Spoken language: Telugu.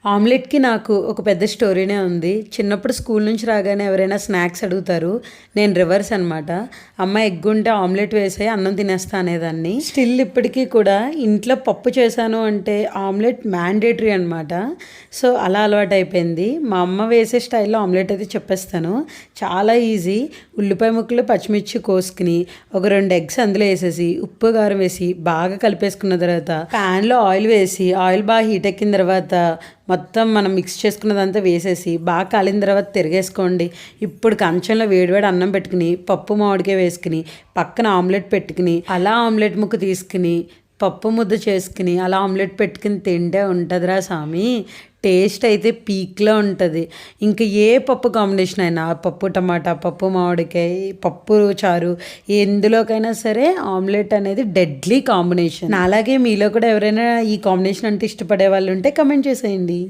ఆమ్లెట్‌కి నాకు ఒక పెద్ద స్టోరీనే ఉంది. చిన్నప్పుడు స్కూల్ నుంచి రాగానే ఎవరైనా స్నాక్స్ అడుగుతారు. నేను రివర్స్ అనమాట. అమ్మ ఎగ్ ఉంటే ఆమ్లెట్ వేసేయి అన్నం తినేస్తా అనేదాన్ని. స్టిల్ ఇప్పటికీ కూడా ఇంట్లో పప్పు చేశాను అంటే ఆమ్లెట్ మ్యాండేటరీ అనమాట. సో, అలా అలవాటయిపోయింది. మా అమ్మ వేసే స్టైల్‌లో ఆమ్లెట్ అయితే చెప్పేస్తాను. చాలా ఈజీ. ఉల్లిపాయ ముక్కలు, పచ్చిమిర్చి కోసుకుని ఒక 2 ఎగ్స్ అందులో వేసేసి ఉప్పు, కారం వేసి బాగా కలిపేసుకున్న తర్వాత ప్యాన్‌లో ఆయిల్ వేసి ఆయిల్ బాగా హీట్ ఎక్కిన తర్వాత మొత్తం మనం మిక్స్ చేసుకున్నదంతా వేసేసి బాగా కాలిన తర్వాత తిరిగేసుకోండి. ఇప్పుడు కంచంలో వేడివేడి అన్నం పెట్టుకుని పప్పు మామిడికాయ వేసుకుని పక్కన ఆమ్లెట్ పెట్టుకుని అలా ఆమ్లెట్ ముక్క తీసుకుని పప్పు ముద్ద చేసుకుని అలా ఆమ్లెట్ పెట్టుకుని తింటే ఉంటుందిరా స్వామి. టేస్ట్ అయితే పీక్లో ఉంటుంది. ఇంకా ఏ పప్పు కాంబినేషన్ అయినా పప్పు టమాటా, పప్పు మామిడికాయ, పప్పు చారు ఎందులోకైనా సరే ఆమ్లెట్ అనేది డెడ్లీ కాంబినేషన్. అలాగే మీలో కూడా ఎవరైనా ఈ కాంబినేషన్ అంటే ఇష్టపడే వాళ్ళు ఉంటే కమెంట్ చేసేయండి.